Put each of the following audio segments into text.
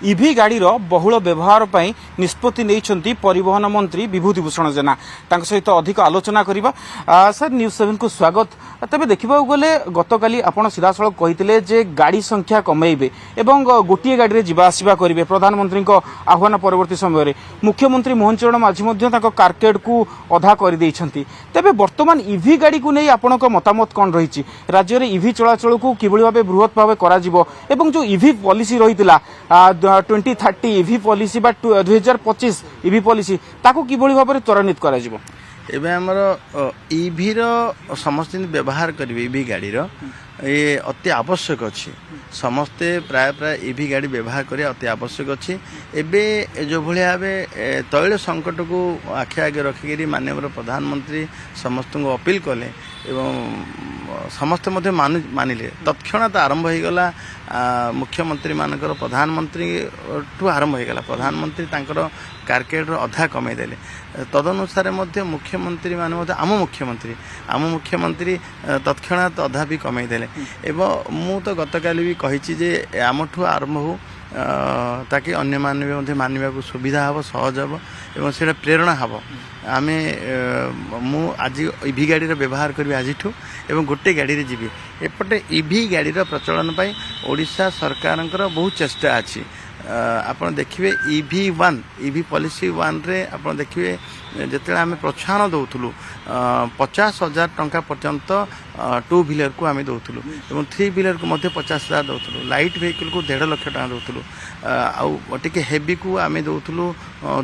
इभी गाड़ीर बहुल व्यवहार पर निष्पत्ति नहीं परिवहन मंत्री विभूतिभूषण जेना सहित अधिक आलोचना करवा। सर न्यूज 7 को स्वागत। तेज देखा गले गतकाली आप सीधासल कहते जे गाड़ी संख्या कमेबे एवं गोटे गाड़ी में जावासवा करेंगे प्रधानमंत्री आह्वान परवर्ती समय मुख्यमंत्री मोहन चरण माझी कारकेड को अधा कर तेज बर्तमान इभी गाड़ी को नहीं आपण मतामत कौन रही राज्य में इभी चलाचल को किभली भाव बृहत भाव कर जो इभी पॉलिसी रही 2030 इभी पॉलिसी बा 2025 इभी पॉलिसी ताको किभली भाव त्वरान्वित करा जिवो। एबे हमर इभी रो समस्त व्यवहार करिवे इभी गाड़ी रो ये अति आवश्यक अच्छी समस्ते प्राय प्राय इभी गाड़ी व्यवहार करिया अति आवश्यक अच्छी। एबे जो भलिया भावे तैल संकट को आखि आगे रखिक माननीय प्रधानमंत्री समस्त को अपील कले एवं समस्त मानिले तत्क्षणात आरंभ हो गला। मुख्यमंत्री मानकर प्रधानमंत्री ठू आरंभ हो गला प्रधानमंत्री तांकर कारकेड अधा कमे देले तदनुसार मुख्यमंत्री मान आम मुख्यमंत्री तत्क्षणात अधा भी कमे देले एवं मु तो गतकाली भी कही जे आमठू आरंभ हो ताकि अन्य मानने मानवा को सुविधा हम सहज हम एवं से प्रेरणा हम आम मु आज इभी गाड़ी व्यवहार करी आज एवं गोटे गाड़ी रे जीवी एपटे इभी गाड़ी प्रचलन पाई ओडिशा सरकार बहुत चेष्टा अच्छी। आपड़ देखिए इभी पॉलिसी 1 रे आपड़ देखिए जिते आम प्रोत्साहन दौलु 50,000 टंका पर्यंत 2 व्हीलर को आम दौलु और 3 व्हीलर को 50,000 दौलु लाइट व्हीकल को 1.5 लाख टका दौलु आटे हेवी को आम दौलु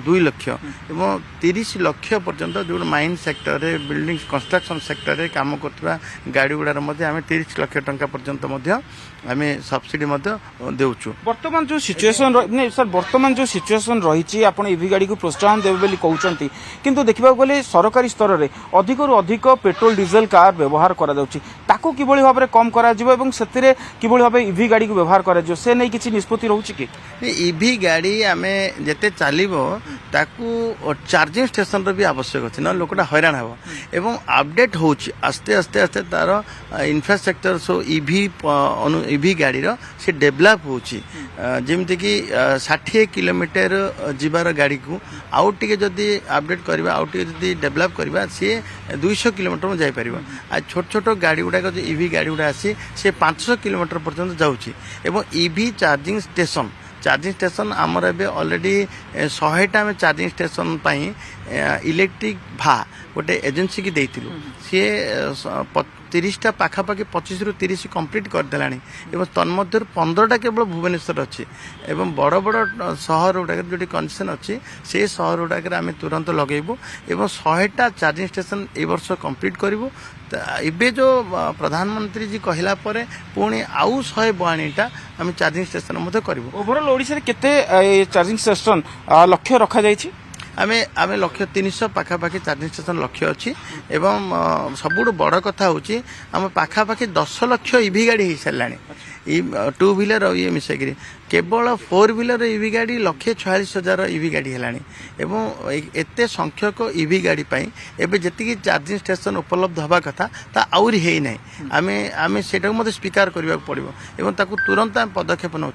2 लाख और 30 लाख पर्यंत जो माइन सेक्टर रे बिल्डिंग कंस्ट्रक्शन सेक्टर रे काम करता गाड़ी गुड़ार आम 30 लाख टका पर्यंत आम सब्सिडी देउछु। वर्तमान जो सिचुएशन सर वर्तमान जो सिचुएशन रही आपन इवी गाड़ी को प्रोत्साहन देबे बोली कहउचंती किंतु देखिबा गले सरकारी स्तर रे अधिक रु अधिक पेट्रोल डीजल कार व्यवहार करा जाउची ताको किबोली भाव रे कम करा जिवो एवं सेतिरे किबोली भाव इवी गाड़ी को व्यवहार करा जिवो से नै किछि निष्पत्ति रहउची कि इवी गाड़ी आमे जेते चालिबो ताकू चार्जिंग स्टेशन रो भी आवश्यक अछि न लोकटा हैरान हबो एवं अपडेट होउची आस्ते आस्ते आस्ते तार इंफ्रास्ट्रक्चर सो इवी गाड़ी रो से डेवलप होउची जेमति कि 60 किलोमीटर जीवार गाड़ी को आउट टिके जदी अपडेट करबा आउट टिके जदी डेवलप करबा से 200 किलोमीटर में जाई परबा। आ छोट छोट गाड़ी गुडा जो इवी गाड़ी गुडा आसी से 500 किलोमीटर पर्यंत जाउची एवं इवी चार्जिंग स्टेशन आमर एबे ऑलरेडी 100टा में चार्जिंग स्टेशन पाई इलेक्ट्रिक भा गोटे एजेंसी की देइतिलु सी 30टा पाखापाखि 25 रु 30 कंप्लीट करदेलानी एवं तन्मध्य 15टा केवल भुवनेश्वर अच्छी एवं बड़ बड़ सहर गुड़ाक जो कंडीशन अच्छी से सहर गुड़ाक आम तुरंत लगेबू एवं 100टा चार्जिंग स्टेशन ए वर्ष कंप्लीट करूँ। एबे जो प्रधानमंत्री जी कहला परे पुणी आउ 142टा आम चार्जिंग स्टेशन करूँ। ओवरऑल ओडिशा केते चार्जिंग स्टेशन लक्ष्य रखा जायछि आम लक्ष्य 300 पाखापाखि चार्जिंग स्टेशन लक्ष्य अच्छी एवं सबुठ बड़ कथा हूँ आम पाखापाखि 10 लाख इवी गाड़ी हो सारा 2 व्हीलर और ये मिसेक केवल 4 व्हीलर इवी गाड़ी 146,000 इवी गाड़ी है एवं एत संख्यक इवी गाड़ी पाई एबे जति चार्जिंग स्टेशन उपलब्ध हवा कथा ता आउरी है नहीं आम से स्वीकार करने पड़ो एवं ताकू तुरंत आम पदक्षेप नौ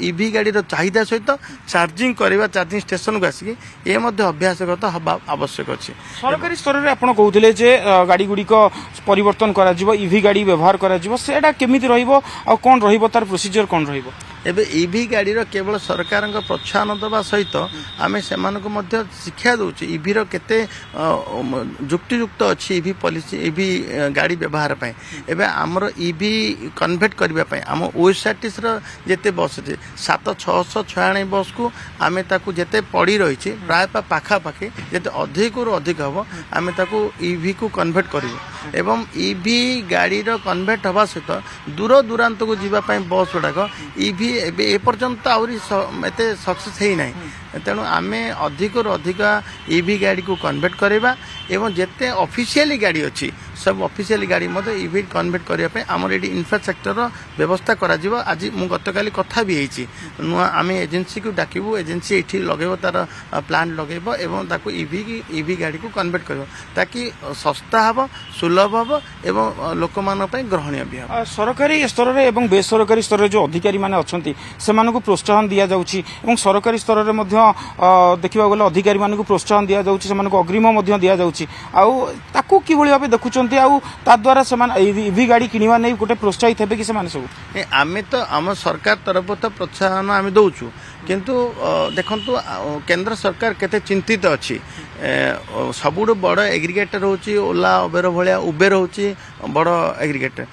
इवी गाड़ी चाहिदा सहित चार्जिंग करवा चार्जिंग स्टेशन को आसिक ये अभ्यासगत हवा आवश्यक अच्छे। सरकारी स्तर में आपड़ कहते जे गाड़ी गुड़िक परिवर्तन करा इवी गाड़ी व्यवहार करा केमिति रहिबो आ कोन रहिबो तार प्रोसीजर कोन रहिबो एबे इवी गाड़ी केवल सरकार प्रोत्साहन दवा सहित आम से शिक्षा दौचे इवी केते युक्तियुक्त अच्छी इवी पॉलिसी इवी गाड़ी व्यवहार पाई एबे आमर इवी कन्वर्ट करने आम ओएसआरटीसी जिते बस अच्छे 700-696 बस को आम जिते पड़ी रही प्राय पाखापाखि जिते अधिक रु अधिक हम आम इवी को कन्वर्ट करूँ एवं इवी गाड़ी कन्वर्ट हवा सहित दूर दूरांत को जीवाई बस गुड़ाक इवी एपर्यंत आउरी एते सक्सेस है ना तेणु आम अधिक रु अधिक इवी गाड़ी को कन्वर्ट करवा एवं जिते ऑफिशियली गाड़ी अच्छी सब ऑफिशियल गाड़ी इभि कन्वर्ट करने आमर ये इनफ्रास्ट्रक्चर व्यवस्था करा आज मुझे गतकाली कथा भी होती नुआ आम एजेन्सी को डाकबू एजेन्सी ये लगेब तार प्लांट लगेब एवं ताको इभि गाड़ी को कन्वर्ट कर ताकि सस्ता हम सुलभ हम एवं लोक मान ग्रहणीय भी हम सरकारी स्तर में और बेसरकारी स्तर में जो अधिकारी मैंने अच्छा से प्रोत्साहन दि जाऊँगी सरकारी स्तर में देखा गले अधिकारी मान प्रोत्साहन दि जाऊँगी से अग्रिम दि जाऊँगी आउ कि भाव देखुंत द्वारा से इभि गाड़ी किणवा नहीं गोटे प्रोत्साहित है कि सब आम तो आम सरकार तरफ तो प्रोत्साहन आम दौचु किंतु देखु केंद्र सरकार केते चिंतित अच्छी सबुठ बड़ एग्रीगेटर होची ओला उबेर भाया उबेर होची बड़ एग्रीगेटर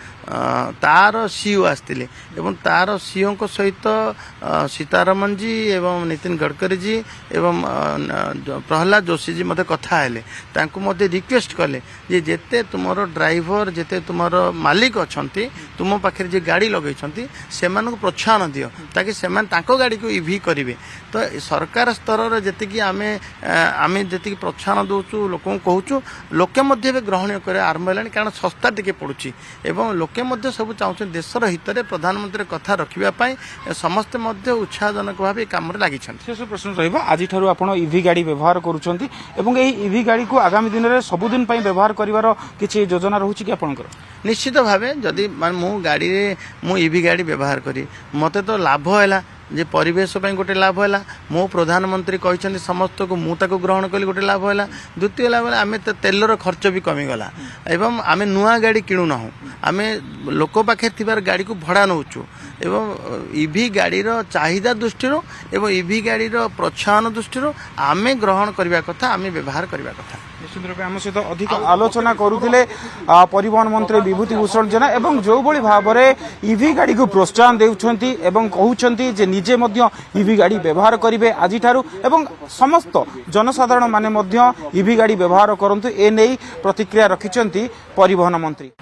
तार सीओ आसते एवं तार सीओ को सहित सीतारमन जी एवं नितिन गडकरी जी एवं प्रहलाद जोशी जी मते कथा हेले तांको मते रिक्वेस्ट कले जे जेते तुमरो ड्राइवर जेते तुमरो मालिक अछंती तुम पाखे जे गाड़ी लगई छंती सेमान को प्रोत्साहन दियो ताकि सेमान तांको गाड़ी को इवी करिवे तो सरकार स्तर रे जेते कि आमे आमे जेते कि प्रोत्साहन दोचु लोकन कहूचु लोके मध्ये ग्रहण करे आरंभ हेलानी कारण सस्ता टिके पड़ुची एवं लोके मध्ये सब चाहते देशर हित में प्रधानमंत्री कथा रखापी समस्ते उत्साहजनक भाव काम लगी शेष प्रश्न रही आज इभि गाड़ी व्यवहार करुँच इभि गाड़ी को आगामी दिन में सबुदिन व्यवहार कर किसी योजना रोचे कि आपंकर निश्चित भाव जदि मु गाड़ी मु इभि गाड़ी व्यवहार करी मते तो लाभ है जे परिवेश गोटे लाभ है मो प्रधानमंत्री कहते समस्त को मुझे ग्रहण कली गोटे लाभ है द्वितीय लाभ आम तेलर खर्च भी कमीगला एवं आम नुआ गाड़ी किणुना आम लोक पाखे थिबार गाड़ी को भड़ा नौचु एवं इभि गाड़ी चाहिदा दृष्टि एवं इभि गाड़ी प्रोत्साहन दृष्टि आम ग्रहण करने कथा आम व्यवहार करने कथा निश्चित रूप आम सहित अधिक आलोचना करुले परिवहन मंत्री विभूति भूषण जेना एवं जो भली भाव में इभि गाड़ी को प्रोत्साहन देउछंती एवं कहउछंती जे निजे मध्य इभि गाड़ी व्यवहार करिवे आजि ठारू एवं समस्त जनसाधारण माने मध्य इभि गाड़ी व्यवहार करंतु ए नै प्रतिक्रिया रखिछंती परिवहन मंत्री।